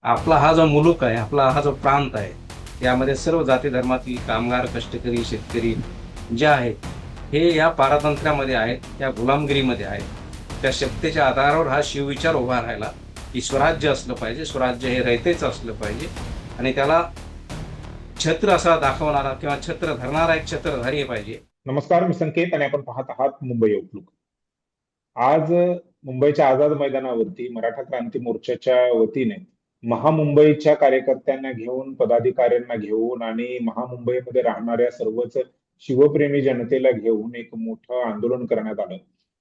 आपला हा जो मुलूक आहे, आपला हा जो प्रांत आहे, यामध्ये सर्व जाती धर्मातील कामगार, कष्टकरी, शेतकरी जे आहेत, हे या पारतंत्र्यामध्ये आहेत, त्या गुलामगिरीमध्ये आहेत. त्या सत्तेच्या आधारावर हा शिवविचार उभा राहिला, की स्वराज्य असलं पाहिजे, स्वराज्य हे रयतेचं असलं पाहिजे आणि त्याला छत्र असा दाखवणारा किंवा छत्र धरणारा एक छत्रधारी पाहिजे. नमस्कार, मी संकेत आणि आपण पाहत आहात मुंबई आउटलुक. आज मुंबईच्या आझाद मैदानावरती मराठा क्रांती मोर्चाच्या वतीने महामुंबईच्या कार्यकर्त्यांना घेऊन, पदाधिकाऱ्यांना घेऊन आणि महामुंबईमध्ये राहणाऱ्या सर्वच शिवप्रेमी जनतेला घेऊन एक मोठं आंदोलन करण्यात आलं.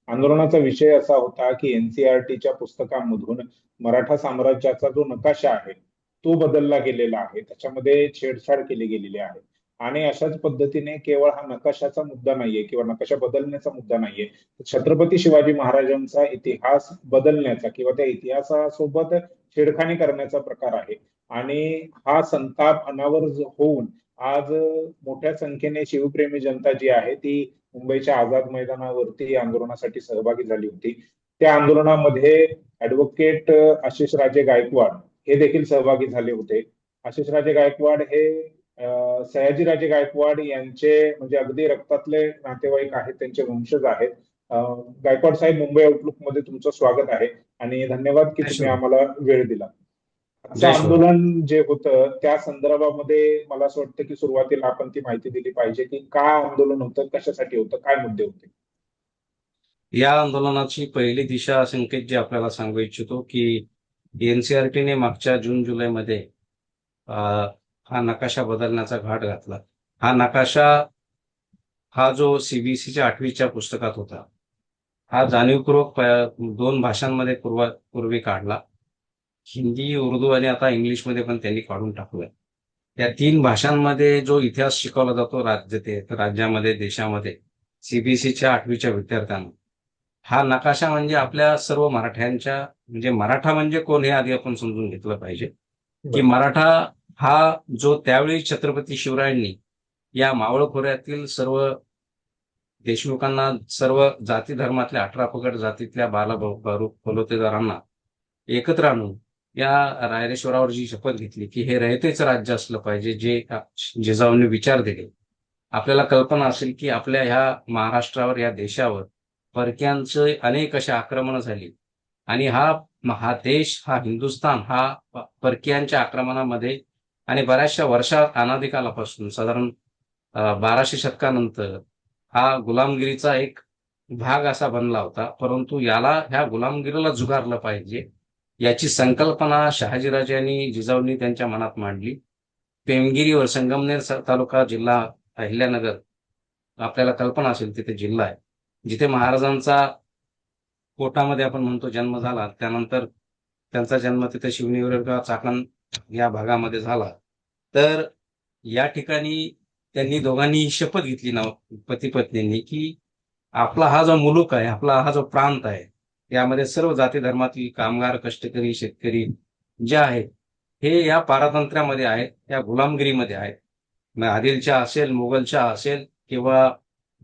आंदोलनाचा विषय असा होता की एनसीईआरटीच्या पुस्तकामधून मराठा साम्राज्याचा जो नकाशा आहे तो बदलला गेलेला आहे, त्याच्यामध्ये छेडछाड केली गेलेली आहे. आणि अशाच पद्धतीने केवळ हा नकाशाचा मुद्दा नाहीये किंवा नकाशा बदलण्याचा मुद्दा नाहीये, छत्रपती शिवाजी महाराजांचा इतिहास बदलण्याचा किंवा त्या इतिहासासोबत छेडखानी करण्याचा प्रकार आहे. आणि हा संताप अनावर होऊन आज मोठ्या संख्येने शिवप्रेमी जनता जी आहे ती मुंबईच्या आझाद मैदानावरती आंदोलनासाठी सहभागी झाली होती. त्या आंदोलनामध्ये ऍडव्होकेट आशिष राजे गायकवाड हे देखील सहभागी झाले होते. आशिष राजे गायकवाड हे सयाजीराजे गायकवाड यांचे म्हणजे अगदी रक्तातले नातेवाईक आहेत, त्यांचे वंशज आहेत. गायकवाड साहेब, मुंबई आउटलुक मध्ये तुमचं स्वागत आहे आणि धन्यवाद की जय तुम्ही शिवराय. आम्हाला वेळ दिला. आजचं जय शिवराय. आंदोलन जे होतं त्या संदर्भामध्ये मला असं वाटतं की सुरुवातीला आपण ती माहिती दिली पाहिजे की का आंदोलन होतं, कशासाठी होतं, काय मुद्दे होते. या आंदोलनाची पहिली दिशा संकेत जी आपल्याला सांगू इच्छितो, की एनसीईआरटीने मागच्या जून-जुलैमध्ये अ, हा नकाशा बदलण्याचा घाट घातला. हा नकाशा हा जो सीबीएसईच्या 8वीच्या पुस्तकात होता, हा जाणीवपूर्वक 2 भाषांमध्ये पूर्वी काढला. हिंदी, उर्दू आणि आता इंग्लिशमध्ये पण त्यांनी काढून टाकलाय. या 3 भाषांमध्ये जो इतिहास शिकवला जातो राज्यामध्ये, देशामध्ये, सीबीएसईच्या 8वीच्या विद्यार्थ्यांना, हा नकाशा म्हणजे आपल्या सर्व मराठ्यांच्या म्हणजे मराठा म्हणजे कोण हे आधी आपण समजून घेतलं पाहिजे, की बरं. मराठा हा जो त्यावेळी छत्रपती शिवरायांनी या मावळ खोऱ्यातील सर्व देशमुखांना, सर्व जाती धर्मातल्या 18 पगड जातीतल्या बलुतेदारांना एकत्र आणून या रायरेश्वरावर जी शपथ घेतली, की हे रयतेचं राज्य असलं पाहिजे, जे जिजाऊंनी विचार दिले. आपल्याला कल्पना असेल, की आपल्या ह्या महाराष्ट्रावर, या देशावर परक्यांचे अनेक अशी आक्रमणं झाली आणि हा हा देश, हा हिंदुस्थान, हा परकीयांच्या आक्रमणामध्ये आणि बऱ्याचशा अनादिकालापासून साधारण 1200 शतकानंतर हा गुलामगिरीचा एक भाग असा बनला होता. परंतु ह्या गुलामगिरीला झुगारलं पाहिजे, याची संकल्पना शहाजीराजे आणि जिजाऊंनी त्यांच्या मनात मांडली. पेमगिरीवर संगमनेर तालुका, जिल्हा अहिल्यानगर, आपल्याला कल्पना असेल तिथे जिल्हा आहे. जिथे महाराजांचा कोटामध्ये आपण म्हणतो जन्म झाला. त्यानंतर त्यांचा जन्म तिथे शिवनेरीवर किंवा चाकण या भागामध्ये झाला. तर या ठिकाणी त्यांनी दोघांनी शपथ घेतली ना, पती-पत्नींनी, की आपला हा जो मुलूक आहे, आपला हा जो प्रांत आहे, यामध्ये सर्व जाती धर्मातील कामगार, कष्टकरी, शेतकरी जे आहेत, हे या पारतंत्र्यामध्ये आहेत, या गुलामगिरीमध्ये आहेत. मग आदिलशाह असेल, मुघलशाह असेल किंवा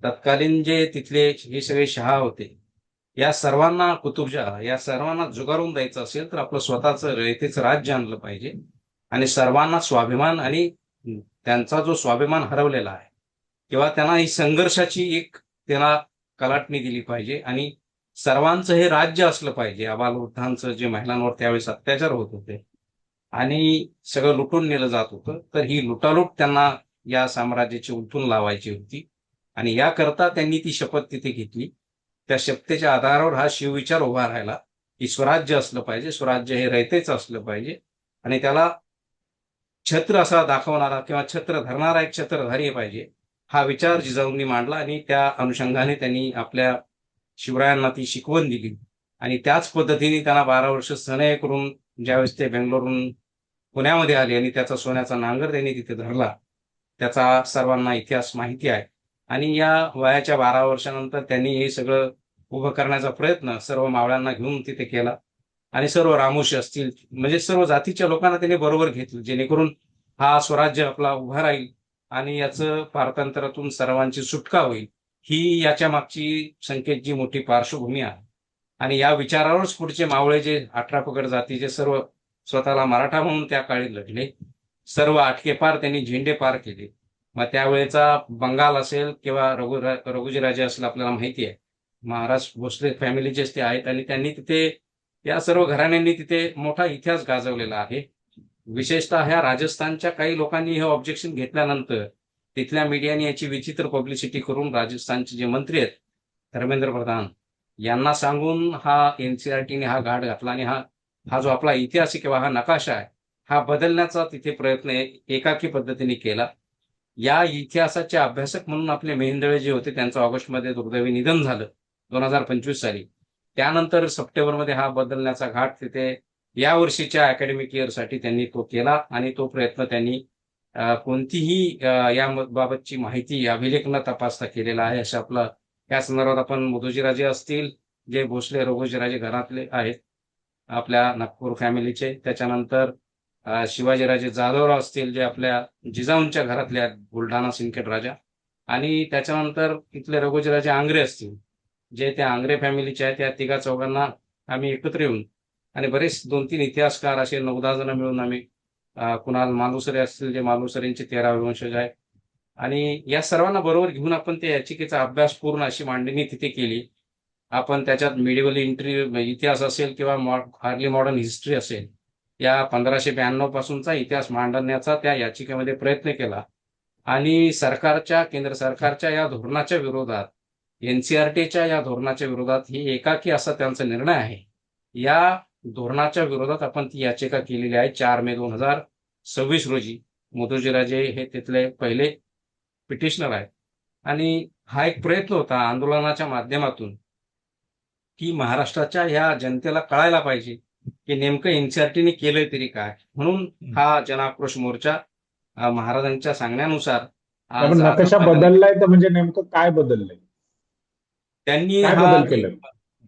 तत्कालीन जे तिथले हे सगळे शहा होते, या सर्वांना कुतुबशहा या सर्वांना झुगारून द्यायचं असेल, तर आपलं स्वतःचं रयतेचं राज्य आणलं पाहिजे आणि सर्वांना स्वाभिमान आणि त्यांचा जो स्वाभिमान हरवलेला आहे किंवा त्यांना ही संघर्षाची एक त्यांना कलाटणी दिली पाहिजे आणि सर्वांचं हे राज्य असलं पाहिजे. अबालवृद्धांचं जे महिलांवर त्यावेळेस अत्याचार होत होते आणि सगळं लुटून नेलं जात होतं, तर ही लुटालूट त्यांना या साम्राज्याची उलथून लावायची होती आणि याकरता त्यांनी ती शपथ तिथे घेतली. त्या शपथेच्या आधारावर हा शिवविचार उभा राहिला, की स्वराज्य असलं पाहिजे, स्वराज्य हे रयतेचं असलं पाहिजे आणि त्याला छत्र असा दाखवणारा किंवा छत्र धरणारा एक छत्रधारी पाहिजे. हा विचार जिजाऊंनी मांडला आणि त्या अनुषंगाने त्यांनी आपल्या शिवरायांना ती शिकवण दिली आणि त्याच पद्धतीने त्यांना 12 वर्ष सनय करून ज्यावेळेस ते बेंगलोरहून पुण्यामध्ये आले आणि त्याचा सोन्याचा नांगर त्यांनी तिथे धरला. त्याचा सर्वांना इतिहास माहिती आहे आणि या वयाच्या 12 वर्षानंतर त्यांनी हे सगळं उभं करण्याचा प्रयत्न सर्व मावळ्यांना घेऊन तिथे केला आणि सर्व रामोशी असतील म्हणजे सर्व जातीच्या लोकांना त्यांनी बरोबर घेतलं, जेणेकरून हा स्वराज्य आपला उभा राहील आणि याचं पारतंत्र्यातून सर्वांची सुटका होईल. ही याच्या मागची संकेतची मोठी पार्श्वभूमी आहे आणि या विचारावरच पुढचे मावळे जे 18 पगड जातीचे सर्व स्वतःला मराठा म्हणून त्या काळी लढले. सर्व आटके पार त्यांनी झेंडे पार केले. मग त्यावेळेचा बंगाल असेल किंवा रघुजीराजे असेल, आपल्याला माहिती आहे महाराज भोसले फॅमिलीचेच ते आहेत आणि त्यांनी तिथे या सर्व घराण्यांनी तिथे मोठा इतिहास गाजवलेला आहे. विशेषतः ह्या राजस्थानच्या काही लोकांनी हे ऑब्जेक्शन घेतल्यानंतर तिथल्या मीडियाने याची विचित्र पब्लिसिटी करून राजस्थानचे जे मंत्री आहेत धर्मेंद्र प्रधान यांना सांगून हा एनसीआरटीने हा घाट घातला आणि हा हा जो आपला इतिहास आहे किंवा हा नकाशा आहे हा बदलण्याचा तिथे प्रयत्न एकाकी पद्धतीने केला. या इतिहासाचे अभ्यासक म्हणून आपले मेहेंदळे जे होते त्यांचं ऑगस्टमध्ये दुर्दैवी निधन झालं 2025 साली. त्यानंतर सप्टेंबरमध्ये हा बदलण्याचा घाट तिथे या वर्षीच्या अकॅडमिक इयरसाठी त्यांनी तो केला आणि तो प्रयत्न त्यांनी कोणतीही या बाबतची माहिती अभिलेख न तपासता केलेला आहे. असं आपलं या संदर्भात आपण मुदोजीराजे असतील, जे भोसले रघुजीराजे घरातले आहेत आपल्या नागपूर फॅमिलीचे, त्याच्यानंतर शिवाजीराजे जाधवराव असतील जे आपल्या जिजाऊंच्या घरातले आहेत, बुलढाणा सिंदखेड राजा, आणि त्याच्यानंतर इथले रघुजीराजे आंग्रे असतील जे त्या आंग्रे फॅमिलीचे आहेत. त्या तिघा चौघांना आम्ही एकत्र येऊन आणि बरेच 2-3 इतिहासकार असे 9-10 जण मिळून आम्ही कुणाल मालुसरे असतील जे मालुसरेंचे 13वे वंशज आहेत, आणि या सर्वांना बरोबर घेऊन आपण त्या याचिकेचा अभ्यास पूर्ण अशी मांडणी तिथे केली. आपण त्याच्यात मिडिवल इतिहास असेल किंवा अर्ली मॉडर्न हिस्ट्री असेल, या 1592 पासूनचा इतिहास मांडण्याचा त्या याचिकेमध्ये प्रयत्न केला. आणि केंद्र सरकारच्या या धोरणाच्या विरोधात, एनसीआरटीच्या या धोरणाच्या विरोधात ही एकाकी असा त्यांचा निर्णय आहे. या धोरणाच्या विरोधात आपण ती याचिका केलेली आहे 4 मे 2026 रोजी. मुदोजीराजे हे तिथले पहिले पिटिशनर आहेत आणि हा एक प्रयत्न होता आंदोलनाच्या माध्यमातून की महाराष्ट्राच्या या जनतेला कळायला पाहिजे की नेमकं एनसीआरटीने केलंय तरी काय. म्हणून हा जनाक्रोश मोर्चा महाराजांच्या सांगण्यानुसार आपण नकाशा बदललाय तर म्हणजे नेमकं काय बदललंय, त्यांनी काय बदल केलं?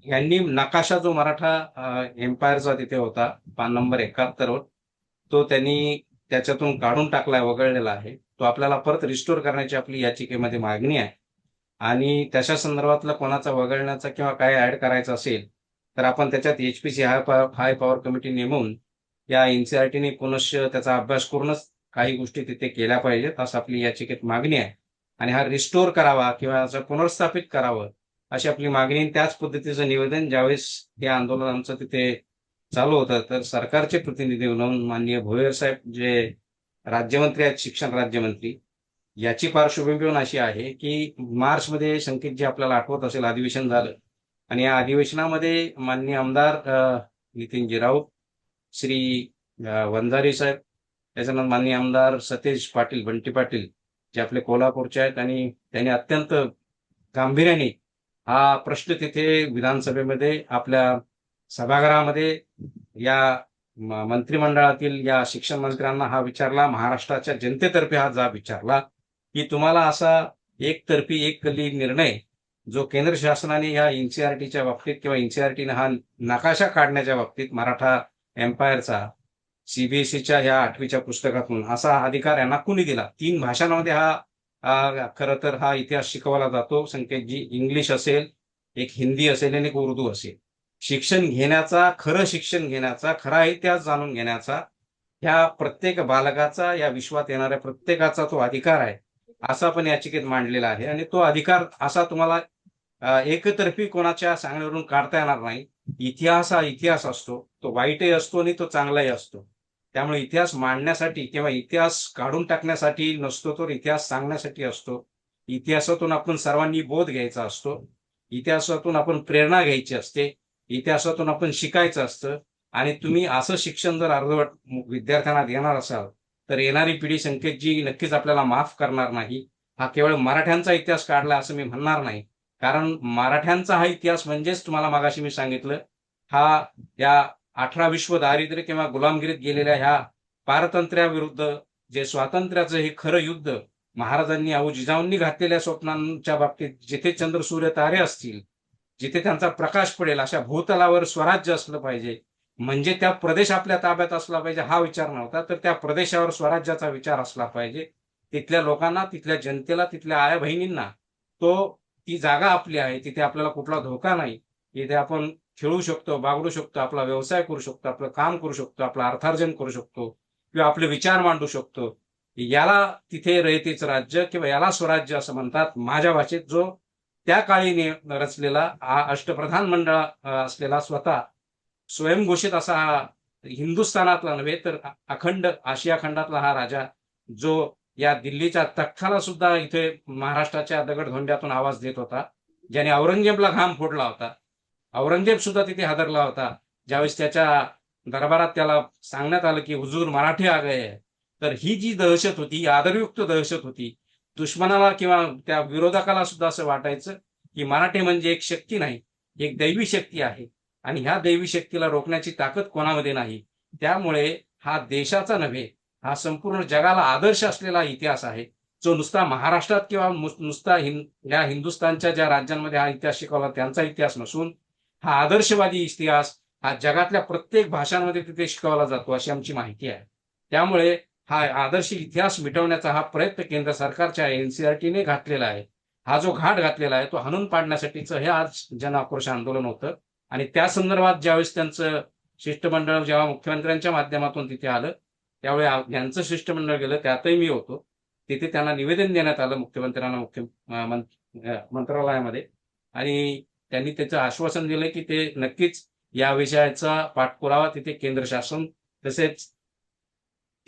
यांनी नकाशा जो मराठा एम्पायरचा तिथे होता नंबर 71 वर, तो त्यांनी त्याच्यातून काढून टाकलाय, वगळलेला आहे. तो आपल्याला परत रिस्टोर करण्याची आपली याचिकेमध्ये मागणी आहे. आणि त्याच्या संदर्भातलं कोणाचा वगळण्याचा किंवा काय ऍड करायचं असेल तर आपण त्याच्यात एचपीसी हाय पॉवर कमिटी नेमून या एनसीआरटीने पुनश्च त्याचा अभ्यास करूनच काही गोष्टी तिथे केल्या पाहिजेत असं आपली याचिकेत मागणी आहे. आणि हा रिस्टोर करावा किंवा याचं पुनर्स्थापित करावं अशी आपली मागणी. त्याच पद्धतीचं निवेदन ज्यावेळेस हे आंदोलन आमचं तिथे चालू होतं तर सरकारचे प्रतिनिधी म्हणून माननीय भोयर साहेब जे राज्यमंत्री आहेत, शिक्षण राज्यमंत्री, याची पार्श्वभूमी पण अशी आहे की मार्चमध्ये संकेतजी आपल्याला आठवत असेल अधिवेशन झालं आणि या अधिवेशनामध्ये माननीय आमदार नितीनजी राऊत, श्री वंजारी साहेब, त्याच्यानंतर माननीय आमदार सतेज पाटील, बंटी पाटील जे आपले कोल्हापूरचे आहेत, आणि त्यांनी अत्यंत गांभीर्याने हा प्रश्न तिथे विधानसभेमध्ये आपल्या सभागृहामध्ये या मंत्रिमंडळातील या शिक्षण मंत्र्यांना हा विचारला, महाराष्ट्राच्या जनतेतर्फे हा जाब विचारला की तुम्हाला असा एकतर्फी एककली निर्णय जो केंद्र शासनाने या एनसीआरटीच्या बाबतीत किंवा एनसीआरटीने हा नकाशा काढण्याच्या बाबतीत मराठा एम्पायरचा सीबीएसईच्या ह्या 8वीच्या पुस्तकातून असा अधिकार यांना कुणी दिला. 3 भाषांमध्ये हा खरं तर हा इतिहास शिकवला जातो संकेतजी. इंग्लिश असेल, एक हिंदी असेल आणि एक उर्दू असेल. शिक्षण घेण्याचा, खरा इतिहास जाणून घेण्याचा ह्या प्रत्येक बालकाचा, या विश्वात येणाऱ्या प्रत्येकाचा तो अधिकार आहे असा आपण याचिकेत मांडलेला आहे. आणि तो अधिकार असा तुम्हाला एकतर्फी कोणाच्या सांगण्यावरून काढता येणार नाही. इतिहास हा इतिहास असतो, तो वाईटही असतो आणि तो चांगलाही असतो. त्यामुळे इतिहास मांडण्यासाठी किंवा इतिहास काढून टाकण्यासाठी नसतो, तो इतिहास सांगण्यासाठी असतो. इतिहासातून आपण सर्वांनी बोध घ्यायचा असतो, इतिहासातून आपण प्रेरणा घ्यायची असते, इतिहासातून आपण शिकायचं असतं. आणि तुम्ही असं शिक्षण जर अर्धवट विद्यार्थ्यांना देणार असाल तर येणारी पिढी संकेतजी नक्कीच आपल्याला माफ करणार नाही. हा केवळ मराठ्यांचा इतिहास काढला असं मी म्हणणार नाही, कारण मराठ्यांचा हा इतिहास म्हणजेच तुम्हाला मागाशी मी सांगितलं, हा या 18 विश्व दारिद्र्य किंवा गुलामगिरीत गेलेल्या ह्या पारतंत्र्याविरुद्ध जे स्वातंत्र्याचं हे खरं युद्ध महाराजांनी, जिजाऊंनी घातलेल्या स्वप्नांच्या बाबतीत जिथे चंद्र सूर्य तारे असतील, जिथे त्यांचा प्रकाश पडेल अशा भूतलावर स्वराज्य असलं पाहिजे, म्हणजे त्या प्रदेश आपल्या ताब्यात असला पाहिजे हा विचार नव्हता, तर त्या प्रदेशावर स्वराज्याचा विचार असला पाहिजे. तिथल्या लोकांना, तिथल्या जनतेला, तिथल्या आया बहिणींना ती जागा आपली आहे, तिथे आपल्याला कुठला धोका नाही इथे आपण खेळू शकतो, बागडू शकतो, आपला व्यवसाय करू शकतो, आपलं काम करू शकतो, आपलं अर्थार्जन करू शकतो किंवा आपले विचार मांडू शकतो. याला तिथे रयतेचं राज्य किंवा याला स्वराज्य असं म्हणतात माझ्या भाषेत. जो त्या काळी रचलेला हा अष्टप्रधान मंडळ असलेला स्वतः स्वयंघोषित असा हा हिंदुस्थानातला नव्हे तर अखंड आशिया खंडातला हा राजा, जो या दिल्लीच्या तख्ताला सुद्धा इथे महाराष्ट्राच्या दगडधोंड्यातून आवाज देत होता, ज्याने औरंगजेबला घाम फोडला होता. औरंगजेब सुद्धा तिथे हादरला होता ज्यावेळेस त्याच्या दरबारात त्याला सांगण्यात आलं की हुजूर मराठी आ गए हैं. तर ही जी दहशत होती, ही आदरयुक्त दहशत होती. दुश्मनाला किंवा त्या विरोधकाला सुद्धा असं वाटायचं की मराठी म्हणजे एक शक्ती नाही, एक दैवी शक्ती आहे आणि ह्या दैवी शक्तीला रोखण्याची ताकद कोणामध्ये नाही. त्यामुळे हा देशाचा नव्हे, हा संपूर्ण जगाला आदर्श असलेला इतिहास आहे, जो नुसता महाराष्ट्रात किंवा नुसता या हिंदुस्थानच्या ज्या राज्यांमध्ये हा इतिहास शिकवला त्यांचा इतिहास नसून, हा आदर्शवादी इतिहास हा जगातल्या प्रत्येक भाषांमध्ये तिथे शिकवला जातो अशी आमची माहिती आहे. त्यामुळे हा आदर्श इतिहास मिटवण्याचा हा प्रयत्न केंद्र सरकारच्या एनसीईआरटीने घातलेला आहे. हा जो घाट घातलेला आहे तो हाणून पाडण्यासाठीचं हे आज जन आक्रोश आंदोलन होतं आणि त्या संदर्भात ज्यावेळेस त्यांचं शिष्टमंडळ जेव्हा मुख्यमंत्र्यांच्या माध्यमातून तिथे आलं, त्यावेळी यांचं शिष्टमंडळ गेलं, त्यातही मी होतो. तिथे त्यांना निवेदन देण्यात आलं मुख्यमंत्र्यांना मंत्रालयामध्ये आणि त्यांनी त्याचं आश्वासन दिलं की ते नक्कीच या विषयाचा पाठपुरावा तिथे केंद्र शासन तसेच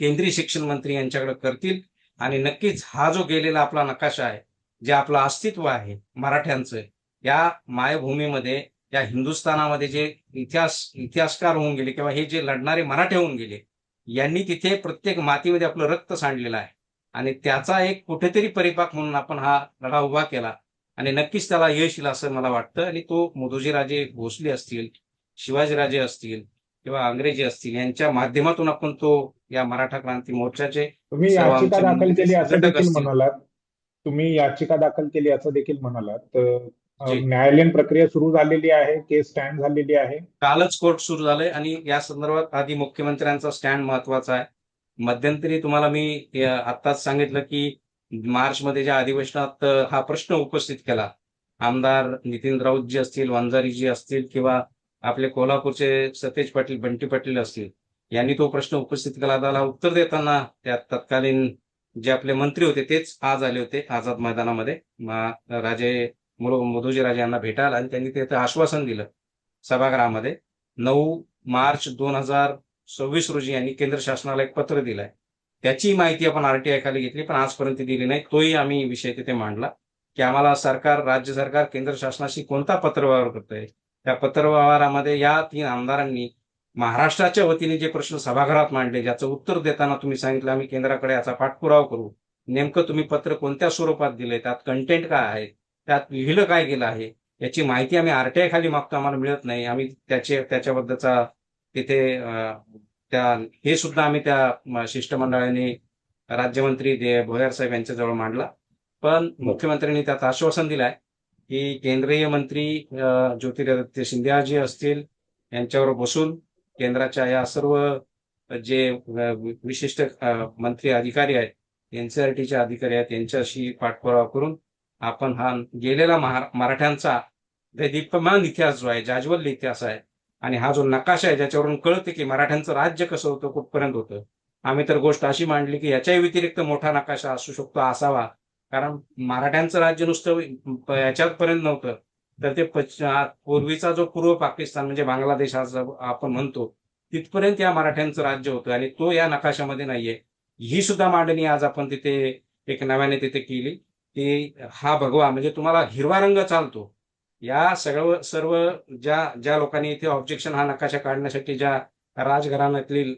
केंद्रीय शिक्षण मंत्री यांच्याकडे करतील आणि नक्कीच हा जो गेलेला आपला नकाशा आहे, जे आपलं अस्तित्व आहे मराठ्यांचं, या मायभूमीमध्ये या हिंदुस्थानामध्ये जे इतिहासकार होऊन गेले किंवा हे जे लढणारे मराठे होऊन गेले, यांनी तिथे प्रत्येक मातीमध्ये आपलं रक्त सांडलेलं आहे आणि त्याचा एक कुठेतरी परिपाक म्हणून आपण हा लढा उभा केला आणि नक्कीच त्याला यश येईल असं मला वाटतं आणि तो मोदोजीराजे भोसले असतील, शिवाजीराजे असतील किंवा अंग्रेजी असतील यांच्या माध्यमातून आपण तो या मराठा क्रांती मोर्चाचे तुम्ही सर्व याचिका आमचे दाखल मुंबईचे केली असं संघटक देखील असतील. म्हणालात. तुम्ही याचिका दाखल केली असं देखील म्हणालात. तर जे न्यायालयीन प्रक्रिया सुरू झालेली आहे, केस स्टँड झालेली आहे. कालच कोर्ट सुरू झालंय आणि या संदर्भात आधी मुख्यमंत्र्यांचा स्टँड महत्वाचा आहे. मध्यंतरी तुम्हाला मी आत्ताच सांगितलं की मार्चमध्ये ज्या अधिवेशनात हा प्रश्न उपस्थित केला, आमदार नितीन राऊतजी असतील, वंजारीजी असतील किंवा आपले कोल्हापूरचे सतेज पाटील, बंटी पाटील असतील, यांनी तो प्रश्न उपस्थित केला. त्याला उत्तर देताना त्या तत्कालीन जे आपले मंत्री होते तेच आज आले होते आझाद मैदानामध्ये राजे मोदोजी राजे यांना भेटायला आणि त्यांनी त्याचं आश्वासन दिलं सभागृहामध्ये. 9 मार्च 2026 रोजी यांनी केंद्र शासनाला एक पत्र दिलंय. त्याची माहिती आपण आरटीआय खाली घेतली पण आजपर्यंत दिली नाही. तोही आम्ही विषय तिथे मांडला की आम्हाला सरकार, राज्य सरकार केंद्र शासनाशी कोणता पत्रव्यवहार करतंय. त्या पत्रव्यवहारामध्ये या 3 आमदारांनी महाराष्ट्राच्या वतीने जे प्रश्न सभागृहात मांडले, ज्याचं उत्तर देताना तुम्ही सांगितलं आम्ही केंद्राकडे याचा पाठपुरावा करू. नेमकं तुम्ही पत्र कोणत्या स्वरूपात दिले, त्यात कंटेंट काय आहे, त्यात लिहिलं काय गेलं आहे, याची माहिती आम्ही आरटीआय खाली मागतो, आम्हाला मिळत नाही. आम्ही त्याच्याबद्दलचा तिथे त्या हे सुद्धा आम्ही त्या शिष्टमंडळाने राज्यमंत्री भोयर साहेब यांच्याजवळ मांडला. पण मुख्यमंत्र्यांनी त्यात आश्वासन दिलंय की केंद्रीय मंत्री ज्योतिरादित्य सिंधियाजी असतील यांच्यावर बसून केंद्राच्या या सर्व जे विशिष्ट मंत्री अधिकारी आहेत, एनसीईआरटीचे अधिकारी आहेत, यांच्याशी पाठपुरावा करून आपण हा गेलेला मराठ्यांचा दीप्यमान इतिहास जो आहे, जाज्वल्य इतिहास आहे आणि हा जो नकाशा आहे ज्याच्यावरून कळते की मराठ्यांचं राज्य कसं होतं, कुठपर्यंत होतं. आम्ही तर गोष्ट अशी मांडली की याच्याही व्यतिरिक्त मोठा नकाशा असू शकतो, असावा. कारण मराठ्यांचं राज्य नुसतं याच्यापर्यंत नव्हतं, तर ते पूर्वीचा जो पूर्व पाकिस्तान म्हणजे बांगलादेश आज आपण म्हणतो, तिथपर्यंत या मराठ्यांचं राज्य होतं आणि तो या नकाशामध्ये नाहीये. ही सुद्धा मांडणी आज आपण तिथे एक नव्याने तिथे केली की हा भगवा म्हणजे तुम्हाला हिरवा रंग चालतो. या सर्व ज्या लोकांनी इथे ऑब्जेक्शन हा नकाशा काढण्यासाठी ज्या राजघराण्यातील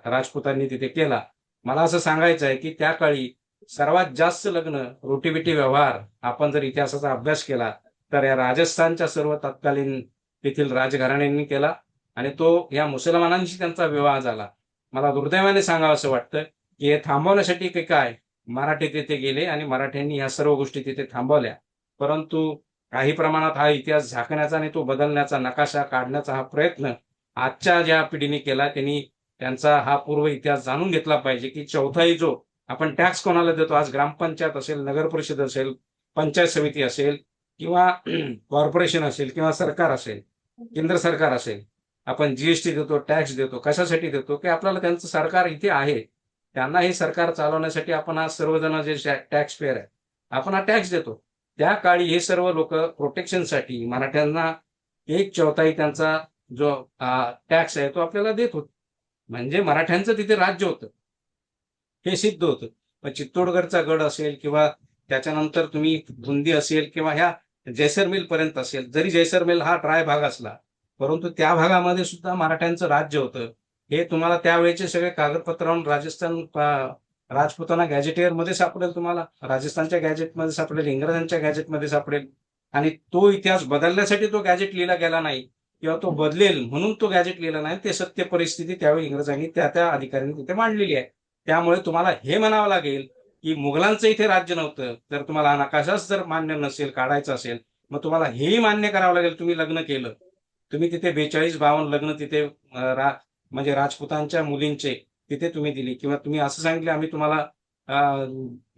राजपुतांनी तिथे केला, मला असं सांगायचं आहे की त्या काळी सर्वात जास्त लग्न, रोटीबिटी व्यवहार आपण जर इतिहासाचा अभ्यास केला तर या राजस्थानच्या सर्व तत्कालीन तेथील राजघराण्यांनी केला आणि तो या मुसलमानांशी त्यांचा विवाह झाला. मला दुर्दैवाने सांगावं असं वाटतं की हे थांबवण्यासाठी काय मराठी तिथे गेले आणि मराठ्यांनी ह्या सर्व गोष्टी तिथे थांबवल्या. परंतु काही प्रमाणात हा इतिहास झाकण्याचा आणि तो बदलण्याचा, नकाशा काढण्याचा हा प्रयत्न आजच्या ज्या पिढीने केला त्यांनी त्यांचा हा पूर्व इतिहास जाणून घेतला पाहिजे की चौथाई जो आपण टॅक्स कोणाला देतो, आज ग्रामपंचायत असेल, नगर परिषद असेल, पंचायत समिती असेल, किंवा कॉर्पोरेशन असेल किंवा सरकार असेल, केंद्र सरकार असेल, आपण जीएसटी देतो, टॅक्स देतो. कशासाठी देतो? की आपल्याला त्यांचं सरकार इथे आहे. त्यांना हे सरकार चालवण्यासाठी आपण आज सर्वजण जे टॅक्स पेअर आहे, आपण हा टॅक्स देतो. त्या काळी हे सर्व लोकं प्रोटेक्शनसाठी मराठ्यांना 1/4 त्यांचा जो टॅक्स आहे तो आपल्याला देत होते. म्हणजे मराठ्यांचं तिथे राज्य होतं. हे सिद्ध होतं. मग चित्तोडगडचा गड असेल किंवा त्याच्यानंतर तुम्ही बुंदी असेल किंवा ह्या जैसलमेर पर्यंत असेल. जरी जैसलमेर हा ड्राय भाग असला, परंतु त्या भागामध्ये सुद्धा मराठ्यांचं राज्य होतं. हे तुम्हाला त्यावेळेचे सगळे कागदपत्रावरून राजपुताना गॅझेटियरमध्ये सापडेल तुम्हाला. राजस्थानच्या गॅझेटमध्ये सापडेल, इंग्रजांच्या गॅझेटमध्ये सापडेल. आणि तो इतिहास बदलण्यासाठी तो गॅझेट लिहिला गेला नाही किंवा तो बदलेल म्हणून तो गॅझेट लिहिला नाही. ते सत्य परिस्थिती त्यावेळी इंग्रजांनी त्या अधिकाऱ्यांनी तिथे मांडलेली आहे. त्यामुळे तुम्हाला हे म्हणावं लागेल की मुघलांचं इथे राज्य नव्हतं. जर तुम्हाला हा नकाशाच जर मान्य नसेल, काढायचा असेल, मग तुम्हाला हेही मान्य करावं लागेल. तुम्ही लग्न केलं, तुम्ही तिथे 42-52 लग्न तिथे म्हणजे राजपुतांच्या मुलींचे तिथे तुम्ही दिली किंवा तुम्ही असं सांगितलं आम्ही तुम्हाला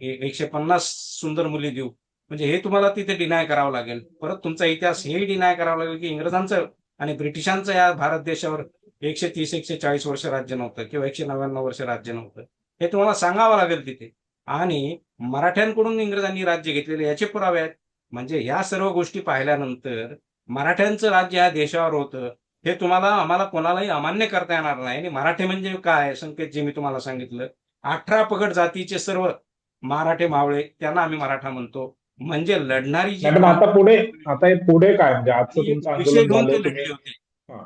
150 सुंदर मुली देऊ, म्हणजे हे तुम्हाला तिथे डिनाय करावं लागेल. परत तुमचा इतिहास हेही डिनाय करावा लागेल की इंग्रजांचं आणि ब्रिटिशांचं या भारत देशावर 130-140 वर्ष राज्य नव्हतं किंवा 199 वर्ष राज्य नव्हतं. हे तुम्हाला सांगावं लागेल तिथे. आणि मराठ्यांकडून इंग्रजांनी राज्य घेतलेले याचे पुरावे आहेत. म्हणजे या सर्व गोष्टी पाहिल्यानंतर मराठ्यांचं राज्य या देशावर होतं हे तुम्हाला आम्हाला कोणालाही अमान्य करता येणार नाही. आणि मराठे म्हणजे काय संकेतजी मी तुम्हाला सांगितलं, 18 पगड जातीचे सर्व मराठे मावळे त्यांना आम्ही मराठा म्हणतो. म्हणजे लढणारी जी नाही पण आता हे पुढे काय म्हणजे आजचं ती एक तुमचं विषय आंदोलन घेऊन झालं ते तुम्ही. लढले होते. हा.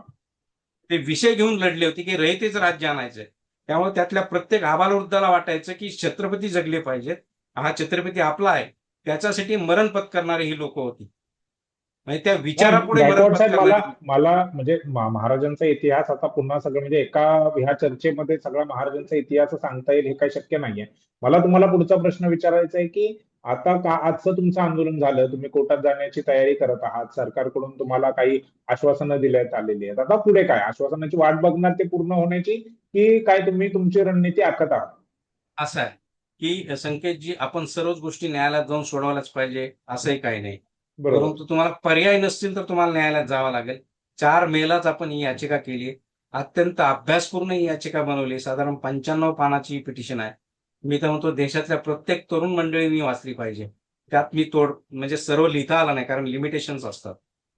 ते विषय घेऊन लढले होते की रयतेच राज्य आणायचंय. त्यामुळे त्यातल्या प्रत्येक आबालवृद्धाला वाटायचं की छत्रपती जगले पाहिजेत. हा छत्रपती आपला आहे. त्याच्यासाठी मरण पत्करणारी ही लोक होती. म्हणजे त्या नाही विचारापुढे मरण गायकवाड साहेब, मला पत्करणारी लोक. मला म्हणजे महाराजांचा इतिहास आता पुन्हा सगळं म्हणजे एका ह्या चर्चेमध्ये सगळा महाराजांचा इतिहास सांगता येईल हे काही शक्य नाहीये. मला तुम्हाला पुढचा प्रश्न विचारायचा आहे की आता आजचं तुमचं आंदोलन झालं, तुम्ही कोर्टात जाण्याची तयारी करत आहात, सरकारकडून तुम्हाला काही आश्वासनं देण्यात आलेली आहेत. आता पुढे काय, आश्वासनाची वाट बघणार ते पूर्ण होण्याची, की काय तुम्ही तुमची रणनीती आखत आहात? असं आहे की संकेतजी, आपण सर्वच गोष्टी न्यायालयात जाऊन सोडवायलाच पाहिजे असंही काही नाही. बरोबर. परंतु तुम्हाला पर्याय नसतील तर तुम्हाला न्यायालयात जावं लागेल. 4 मेलाच आपण ही याचिका केली. अत्यंत अभ्यासपूर्ण ही याचिका बनवली. साधारण 95 पानाची पिटिशन आहे. मी तर म्हणतो देशातल्या प्रत्येक तरुण मंडळींनी वाचली पाहिजे. त्यात मी म्हणजे सर्व लिहिता आलं नाही कारण लिमिटेशन्स असतात.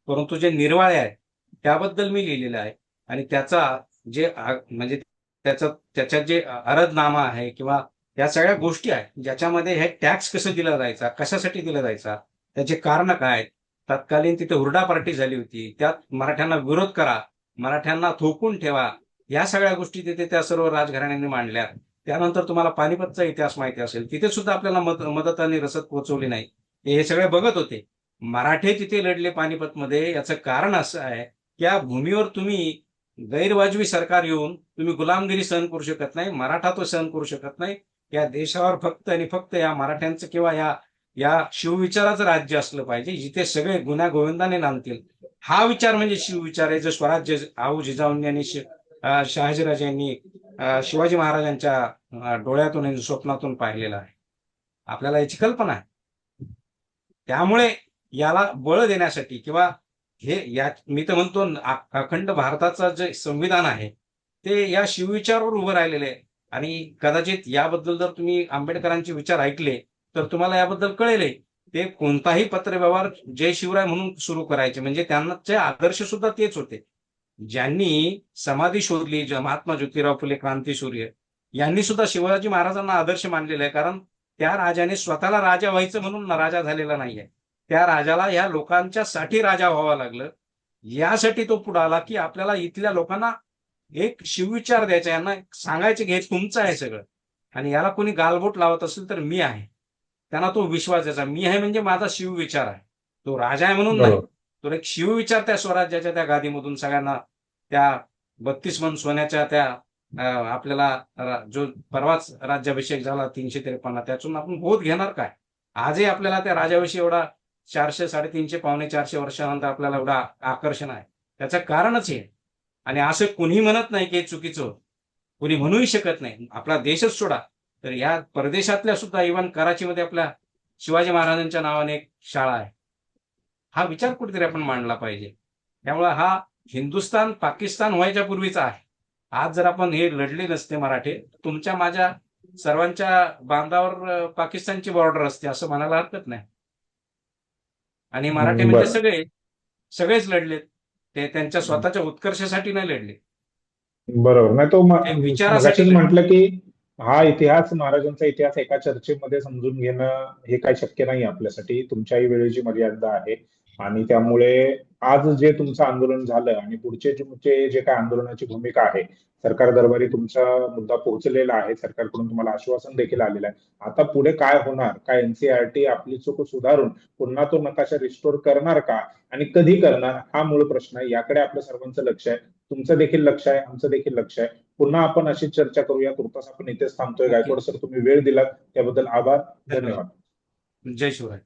परंतु जे निर्वाळे आहेत त्याबद्दल मी लिहिलेलं आहे. आणि त्याचा म्हणजे त्याच्यात जे अरदनामा आहे किंवा या सगळ्या गोष्टी आहेत ज्याच्यामध्ये हे टॅक्स कसं दिला जायचा, कशासाठी दिला जायचा, त्याचे कारण काय आहेत. तत्कालीन तिथे हुरडा पार्टी झाली होती. त्यात मराठ्यांना विरोध करा, मराठ्यांना थोपून ठेवा, या सगळ्या गोष्टी तिथे त्या सर्व राजघराण्यांनी मांडल्या. त्यानंतर तुम्हाला पानिपतचा इतिहास माहिती असेल, तिथे सुद्धा आपल्याला मदत आणि रसद पोहोचवली नाही. हे सगळे बघत होते. मराठे तिथे लढले पानिपतमध्ये. याचं कारण असं आहे की या भूमीवर तुम्ही गैरवाजवी सरकार येऊन तुम्ही गुलामगिरी सहन करू शकत नाही. मराठा तो सहन करू शकत नाही. या देशावर फक्त आणि फक्त या मराठ्यांचं किंवा या या शिवविचाराचं राज्य असलं पाहिजे, जिथे सगळे गुन्ह्या गोविंदाने नांदतील. हा विचार म्हणजे शिवविचार आहे, जो स्वराज्य आऊ जिजाऊंनी आणि शहाजीराजांनी शिवाजी महाराजांच्या डोळ्यातून आणि स्वप्नातून पाहिलेला आहे. आपल्याला याची कल्पना आहे. त्यामुळे याला बळ देण्यासाठी किंवा मी तर म्हणतो अखंड भारताचं जे संविधान आहे ते या शिवविचारावर उभं राहिलेलं आहे. आणि कदाचित याबद्दल जर तुम्ही आंबेडकरांचे विचार ऐकले तर तुम्हाला याबद्दल कळेल. ते कोणताही पत्रव्यवहार जय शिवराय म्हणून सुरू करायचे. म्हणजे त्यांचे आदर्श सुद्धा तेच होते. ज्यांनी समाधी शोधली, महात्मा ज्योतिराव फुले क्रांतीसूर्य यांनी सुद्धा शिवाजी महाराजांना आदर्श मानलेला आहे. कारण त्या राजाने स्वतःला राजा व्हायचं म्हणून राजा झालेला नाहीये. त्या राजाला या लोकांच्या साठी राजा व्हावं लागलं. यासाठी तो पुढे आला की आपल्याला इथल्या लोकांना एक शिवविचार द्यायचा, यांना सांगायचे की हे तुमचं आहे सगळं आणि याला कोणी गालबोट लावत असेल तर मी आहे. त्यांना तो विश्वास द्यायचा, मी आहे म्हणजे माझा शिवविचार आहे. तो राजा आहे म्हणून नाही, बरोबर. तो एक शिवविचार त्या स्वराज्याच्या त्या गादीमधून सगळ्यांना त्या 32 मन सोन्याच्या त्या आपल्याला जो परवाच राज्याभिषेक झाला 353, त्यातून आपण बोध घेणार काय. आजही आपल्याला त्या राजाविषयी एवढा 400, 350, पावणे 400 वर्षानंतर आपल्याला एवढा आकर्षण आहे. त्याचं कारणच हे. आणि असं कुणी म्हणत नाही की हे चुकीचं होतं. कुणी म्हणूही शकत नाही. आपला देशच सोडा तर या परदेशातल्या सुद्धा इव्हन कराचीमध्ये आपल्या शिवाजी महाराजांच्या नावाने एक शाळा आहे. हा विचार कुठेतरी आपण मांडला पाहिजे. त्यामुळे हा हिंदुस्थान पाकिस्तान व्हायच्या पूर्वीचा आहे. आज जर आपण हे लढले नसते मराठे, तुमच्या माझ्या सर्वांच्या बांधावर पाकिस्तानची बॉर्डर असते असं म्हणायला हरकत नाही. आणि मराठे म्हणजे बरं. सगळेच लढलेत. ते त्यांच्या स्वतःच्या उत्कर्षासाठी नाही लढले, बरोबर. नाही तो ते मगाशीच विचारासाठी लढले. म्हटलं की हा इतिहास, महाराजांचा इतिहास एका चर्चेमध्ये समजून घेणं हे काही शक्य नाही आपल्यासाठी. तुमच्याही वेळेची मर्यादा आहे आणि त्यामुळे आज जे तुमचं आंदोलन झालं आणि पुढचे तुमचे जे काय आंदोलनाची भूमिका आहे, सरकार दरबारी तुमचा मुद्दा पोहोचलेला आहे, सरकारकडून तुम्हाला आश्वासन देखील आलेलं आहे. आता पुढे काय होणार? काय एनसीईआरटी आपली चूक सुधारून पुन्हा तो नकाशा रिस्टोर करणार का आणि कधी करणार? हा मूळ प्रश्न आहे. याकडे आपलं सर्वांचं लक्ष आहे. तुमचं देखील लक्ष आहे, आमचं देखील लक्ष आहे. पुन्हा आपण अशीच चर्चा करूया. तुर्तास आपण इथेच थांबतोय. नक्की. गायकवाड सर, तुम्ही वेळ दिलात त्याबद्दल आभार. धन्यवाद. धन्यवाद. जय शिवराय.